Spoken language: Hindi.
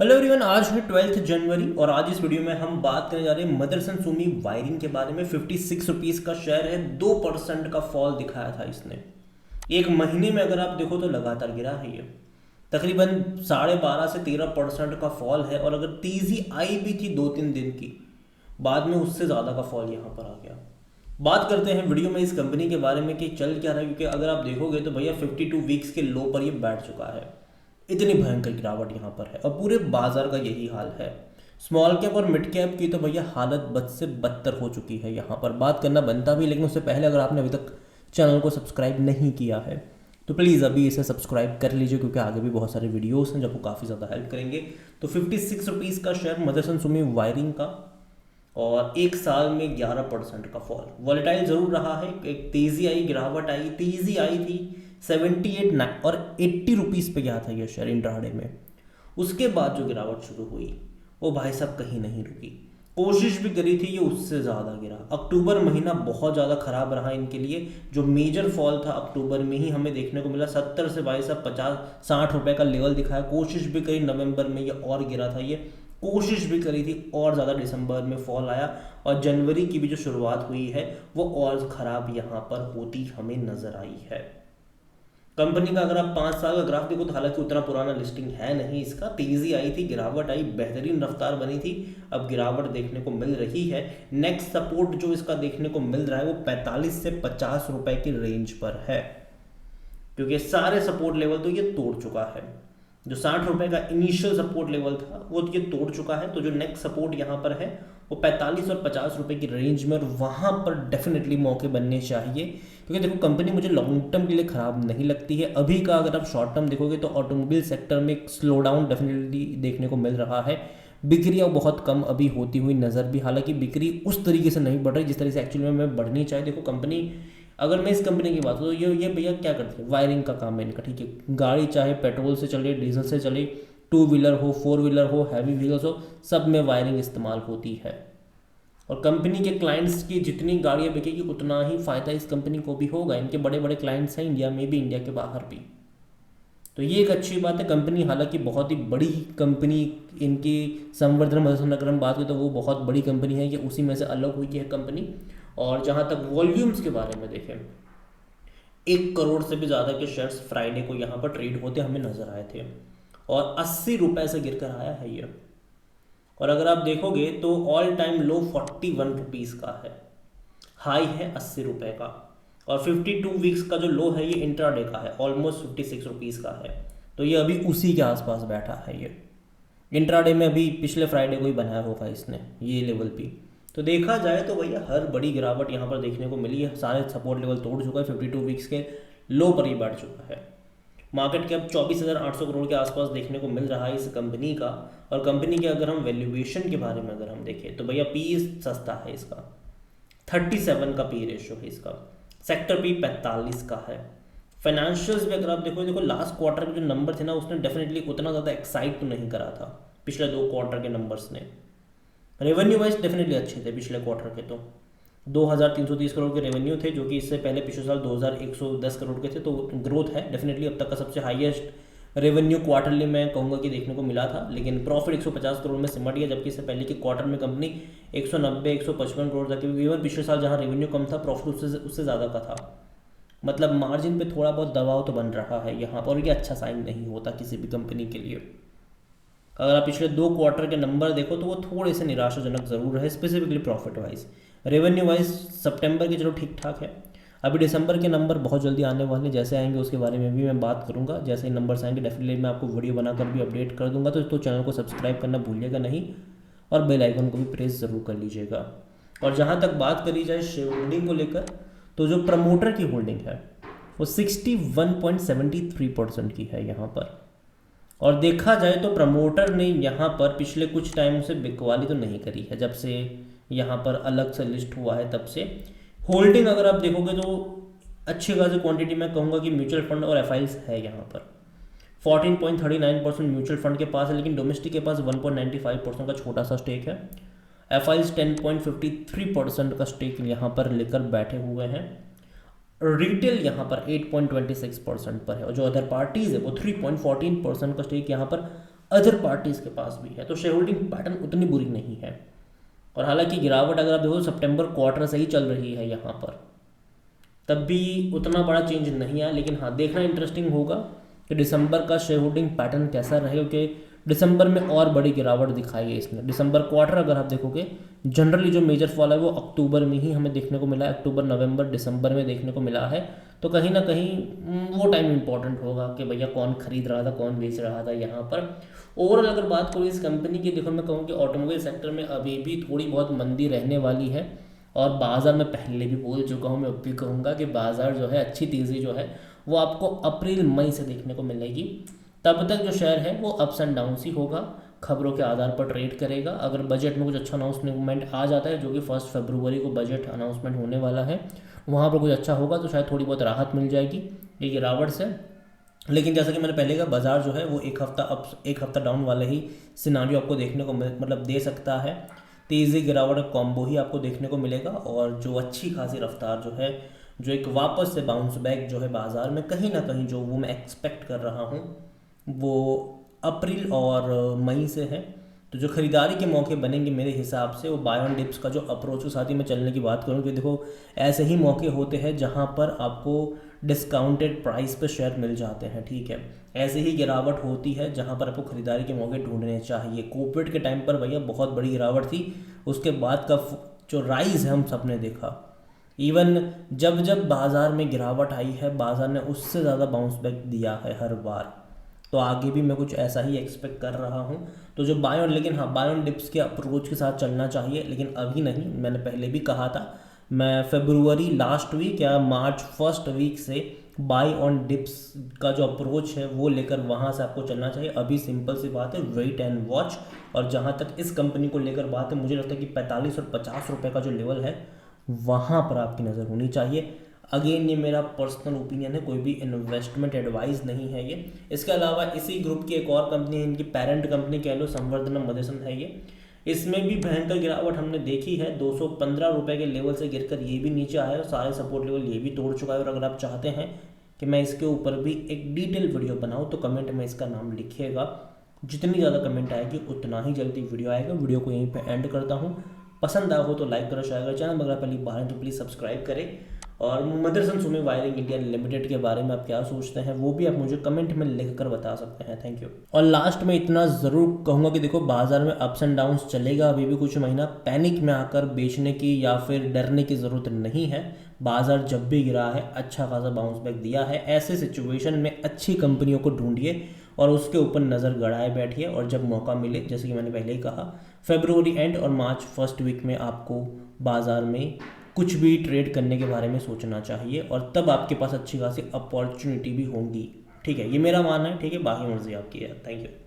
हेलो एवरीवन, आज है 12 जनवरी और आज इस वीडियो में हम बात करने जा रहे हैं मदरसन सुमी वायरिंग के बारे में। 56 रुपीज़ का शेयर है, 2% का फॉल दिखाया था इसने। एक महीने में अगर आप देखो तो लगातार गिरा है ये, तकरीबन 12.5 से 13% का फॉल है। और अगर तेजी आई भी थी 2-3 दिन की, बाद में उससे ज़्यादा का फॉल यहाँ पर आ गया। बात करते हैं वीडियो में इस कंपनी के बारे में कि चल क्या रहा है, क्योंकि अगर आप देखोगे तो भैया 52 वीक्स के लो पर ये बैठ चुका है। इतनी भयंकर गिरावट यहाँ पर है और पूरे बाजार का यही हाल है। स्मॉल कैप और मिड कैप की तो भैया हालत बद से बदतर हो चुकी है। यहाँ पर बात करना बनता भी, लेकिन उससे पहले अगर आपने अभी तक चैनल को सब्सक्राइब नहीं किया है तो प्लीज़ अभी इसे सब्सक्राइब कर लीजिए, क्योंकि आगे भी बहुत सारे वीडियोस हैं जो आपको काफ़ी ज़्यादा हेल्प करेंगे। तो 56 रुपीज़ का शेयर मदरसन सुमी वायरिंग का, और एक साल में 11% का फॉल। वॉलेटाइल जरूर रहा है, एक तेजी आई, गिरावट आई, तेजी आई थी 78 और 80 रुपीज़ पे गया था ये शेयर इंट्राडे में। उसके बाद जो गिरावट शुरू हुई वो भाई साहब कहीं नहीं रुकी। कोशिश भी करी थी ये, उससे ज़्यादा गिरा। अक्टूबर महीना बहुत ज़्यादा ख़राब रहा इनके लिए। जो मेजर फॉल था अक्टूबर में ही हमें देखने को मिला, 70 से भाई साहब 50-60 रुपए का लेवल दिखाया। कोशिश भी करी नवंबर में, ये और गिरा था ये। कोशिश भी करी थी और ज़्यादा, दिसंबर में फॉल आया। और जनवरी की भी जो शुरुआत हुई है वो और ख़राब यहाँ पर होती हमें नज़र आई है। कंपनी का अगर आप 5 साल का ग्राफ देखो तो हालांकि उतना पुराना लिस्टिंग है नहीं इसका। तेजी आई थी, गिरावट आई, बेहतरीन रफ्तार बनी थी। अब गिरावट देखने को मिल रही है। नेक्स्ट सपोर्ट जो इसका देखने को मिल रहा है वो 45 से 50 रुपए की रेंज पर है, क्योंकि सारे सपोर्ट लेवल तो ये तोड़ चुका है। जो 60 रुपए का इनिशियल सपोर्ट लेवल था वो ये तोड़ चुका है। तो जो नेक्स्ट सपोर्ट यहाँ पर है वो 45 और 50 रुपए की रेंज में, और वहाँ पर डेफिनेटली मौके बनने चाहिए। क्योंकि देखो कंपनी मुझे लॉन्ग टर्म के लिए ख़राब नहीं लगती है। अभी का अगर आप शॉर्ट टर्म देखोगे तो ऑटोमोबाइल सेक्टर में एक स्लो डाउन डेफिनेटली देखने को मिल रहा है। बिक्रियाँ बहुत कम अभी होती हुई नज़र भी, हालांकि बिक्री उस तरीके से नहीं बढ़ रही जिस तरीके से एक्चुअली में बढ़नी चाहिए। देखो कंपनी, अगर मैं इस कंपनी की बात करूँ तो ये भैया क्या करती है, वायरिंग का काम है इनका। ठीक है, गाड़ी चाहे पेट्रोल से चले, डीजल से चले, टू व्हीलर हो, फोर व्हीलर हो, हैवी व्हीकल्स हो, सब में वायरिंग इस्तेमाल होती है। और कंपनी के क्लाइंट्स की जितनी गाड़ियाँ बिकेगी उतना ही फ़ायदा इस कंपनी को भी होगा। इनके बड़े बड़े क्लाइंट्स हैं इंडिया में भी, इंडिया के बाहर भी। तो ये एक अच्छी बात है। कंपनी हालांकि बहुत ही बड़ी कंपनी, इनकी संवर्धन मदरसन अगर हम बात करें तो वो बहुत बड़ी कंपनी है, ये उसी में से अलग हुई है कंपनी। और जहाँ तक वॉल्यूम्स के बारे में देखें, 1 करोड़ से भी ज़्यादा के शेयर्स फ्राइडे को यहाँ पर ट्रेड होते हमें नजर आए थे, और 80 रुपए से गिरकर आया है ये। और अगर आप देखोगे तो ऑल टाइम लो 41 रुपीज़ का है, हाई है 80 रुपए का। और 52 वीक्स का जो लो है ये इंट्राडे का है, ऑलमोस्ट 56 रुपीज़ का है। तो ये अभी उसी के आसपास बैठा है ये। इंट्राडे में अभी पिछले फ्राइडे को ही बनाया होगा इसने ये लेवल भी। तो देखा जाए तो भैया हर बड़ी गिरावट यहाँ पर देखने को मिली है। सारे सपोर्ट लेवल तोड़ चुका है, 52 वीक्स के लो पर ही बैठ चुका है। मार्केट कैप 24,800 करोड़ के आसपास देखने को मिल रहा है इस कंपनी का। और कंपनी के अगर हम वैल्यूएशन के बारे में अगर हम देखें तो भैया पी सस्ता है इसका, 37 का पी रेशियो है इसका। सेक्टर पी 45 का है। फाइनेंशियल्स भी अगर आप देखो लास्ट क्वार्टर के जो नंबर थे ना, उसने डेफिनेटली उतना ज़्यादा एक्साइट तो नहीं करा था पिछले 2 क्वार्टर के नंबर्स ने। रेवेन्यू वाइज डेफिनेटली अच्छे थे पिछले क्वार्टर के, तो 2,330 करोड़ के रेवेन्यू थे, जो कि इससे पहले पिछले साल 2,110 करोड़ के थे। तो ग्रोथ है डेफिनेटली, अब तक का सबसे हाईएस्ट रेवेन्यू क्वार्टरली मैं कहूँगा कि देखने को मिला था। लेकिन प्रॉफिट 150 करोड़ में सिमट गया, जबकि इससे पहले के क्वार्टर में कंपनी 190-155 करोड़ तक, इवन पिछले साल जहाँ रेवेन्यू कम था प्रॉफिट उससे उससे ज़्यादा का था। मतलब मार्जिन पे थोड़ा बहुत दबाव तो बन रहा है यहाँ पर, और ये अच्छा साइन नहीं होता किसी भी कंपनी के लिए। अगर आप पिछले 2 क्वार्टर के नंबर देखो तो वो थोड़े से निराशाजनक ज़रूर है, specifically profit wise. Revenue wise सितंबर के चलो ठीक ठाक है। अभी दिसंबर के नंबर बहुत जल्दी आने वाले, जैसे आएंगे उसके बारे में भी मैं बात करूंगा। जैसे ही नंबर्स आएंगे डेफिनेटली मैं आपको वीडियो बनाकर भी अपडेट कर दूंगा। तो चैनल को सब्सक्राइब करना भूलिएगा नहीं, और बेल आइकन को भी प्रेस ज़रूर कर लीजिएगा। और जहाँ तक बात करी जाए शेयर होल्डिंग को लेकर, तो जो प्रमोटर की होल्डिंग है वो 61.73% की है यहाँ पर। और देखा जाए तो प्रमोटर ने यहाँ पर पिछले कुछ टाइम से बिकवाली तो नहीं करी है, जब से यहाँ पर अलग से लिस्ट हुआ है तब से। होल्डिंग अगर आप देखोगे तो अच्छी खासी क्वांटिटी में कहूँगा कि म्यूचुअल फंड और एफआईज है यहाँ पर। 14.39% म्यूचुअल फंड के पास है, लेकिन डोमेस्टिक के पास 1.95% का छोटा सा स्टेक है। एफआईज 10.53% का स्टेक यहाँ पर लेकर बैठे हुए हैं। रिटेल यहाँ पर 8.26% पर है, और जो अदर पार्टीज है वो 3.14% का स्टेक यहाँ पर अदर पार्टीज़ के पास भी है, तो शेयर होल्डिंग पैटर्न उतनी बुरी नहीं है। और हालांकि गिरावट अगर आप देखो सितंबर क्वार्टर से ही चल रही है यहाँ पर, तब भी उतना बड़ा चेंज नहीं आया। लेकिन हाँ, देखना इंटरेस्टिंग होगा कि दिसंबर का शेयर होल्डिंग पैटर्न कैसा रहेगा, क्योंकि दिसंबर में और बड़ी गिरावट दिखाई है इसने। दिसंबर क्वार्टर अगर आप देखोगे, जनरली जो मेजर फॉल है वो अक्टूबर में ही हमें देखने को मिला है, अक्टूबर नवंबर दिसंबर में देखने को मिला है। तो कहीं ना कहीं वो टाइम इंपॉर्टेंट होगा कि भैया कौन खरीद रहा था, कौन बेच रहा था यहाँ पर। ओवरऑल अगर बात करूँ इस कंपनी की, देखो मैं कहूँ कि ऑटोमोबाइल सेक्टर में अभी भी थोड़ी बहुत मंदी रहने वाली है। और बाज़ार में पहले भी बोल चुका हूँ, मैं अब भी कहूँगा कि बाज़ार जो है, अच्छी तेज़ी जो है वो आपको अप्रैल मई से देखने को मिलेगी। तब तक जो शेयर है वो अप्स एंड डाउन्स ही होगा, खबरों के आधार पर ट्रेड करेगा। अगर बजट में कुछ अच्छा अनाउंसमेंट आ जाता है, जो कि 1 फरवरी को बजट अनाउंसमेंट होने वाला है, वहाँ पर कुछ अच्छा होगा तो शायद थोड़ी बहुत राहत मिल जाएगी ये गिरावट से। लेकिन जैसा कि मैंने पहले कहा, बाजार जो है वो एक हफ्ता अप एक हफ्ता डाउन वाला ही सिनारियो आपको देखने को मतलब दे सकता है। तेज़ी गिरावट कॉम्बो ही आपको देखने को मिलेगा। और जो अच्छी खासी रफ्तार जो है, जो एक वापस से बाउंस बैक जो है बाज़ार में कहीं ना कहीं जो वो मैं एक्सपेक्ट कर रहा हूँ, वो अप्रैल और मई से है। तो जो खरीदारी के मौके बनेंगे मेरे हिसाब से, वो बाय ऑन डिप्स का जो अप्रोच के साथ ही मैं चलने की बात करूँ कि देखो ऐसे ही मौके होते हैं जहाँ पर आपको डिस्काउंटेड प्राइस पे शेयर मिल जाते हैं, ठीक है। ऐसे ही गिरावट होती है जहाँ पर आपको खरीदारी के मौके ढूंढने चाहिए। कोविड के टाइम पर भैया बहुत बड़ी गिरावट थी, उसके बाद का जो राइज है हम सब ने देखा। इवन जब जब बाज़ार में गिरावट आई है, बाज़ार ने उससे ज़्यादा बाउंस बैक दिया है हर बार। तो आगे भी मैं कुछ ऐसा ही एक्सपेक्ट कर रहा हूँ। तो जो बाय ऑन, लेकिन हाँ, बाय ऑन डिप्स के अप्रोच के साथ चलना चाहिए, लेकिन अभी नहीं। मैंने पहले भी कहा था, मैं फरवरी लास्ट वीक या मार्च फर्स्ट वीक से बाय ऑन डिप्स का जो अप्रोच है वो लेकर वहाँ से आपको चलना चाहिए। अभी सिंपल सी बात है, वेट एंड वॉच। और जहाँ तक इस कंपनी को लेकर बात है, मुझे लगता है कि 45 और 50 रुपये का जो लेवल है वहाँ पर आपकी नज़र होनी चाहिए। अगेन ये मेरा पर्सनल ओपिनियन है, कोई भी इन्वेस्टमेंट एडवाइस नहीं है ये। इसके अलावा इसी ग्रुप की एक और कंपनी है, इनकी पेरेंट कंपनी कह लो, संवर्धनम मदरसन है ये। इसमें भी भयंकर गिरावट हमने देखी है, 215 रुपये के लेवल से गिरकर ये भी नीचे आया और सारे सपोर्ट लेवल ये भी तोड़ चुका है। और अगर आप चाहते हैं कि मैं इसके ऊपर भी एक डिटेल वीडियो बनाऊँ तो कमेंट में इसका नाम लिखिएगा। जितनी ज़्यादा कमेंट आएगी उतना ही जल्दी वीडियो आएगा। वीडियो को यहीं पर एंड करता हूँ। पसंद आया हो तो लाइक करो, शेयर करो। चैनल अगर पहली बार है तो प्लीज़ सब्सक्राइब करें। और Motherson Sumi wiring India limited के बारे में आप क्या सोचते हैं वो भी आप मुझे कमेंट में लिख कर बता सकते हैं। Thank you. और लास्ट में इतना ज़रूर कहूँगा कि देखो, बाजार में अप्स एंड डाउन्स चलेगा अभी भी कुछ महीना। पैनिक में आकर बेचने की या फिर डरने की ज़रूरत नहीं है। बाजार जब भी गिरा है अच्छा खासा बाउंस बैक दिया है। ऐसे सिचुएशन में अच्छी कंपनियों को ढूंढिए और उसके ऊपर नज़र गड़ाए बैठिए। और जब मौका मिले, जैसे कि मैंने पहले ही कहा, फरवरी एंड और मार्च फर्स्ट वीक में आपको बाज़ार में कुछ भी ट्रेड करने के बारे में सोचना चाहिए। और तब आपके पास अच्छी खासी अपॉर्चुनिटी भी होंगी, ठीक है। ये मेरा मानना है, ठीक है। बाकी मर्जी आपकी है। Thank you.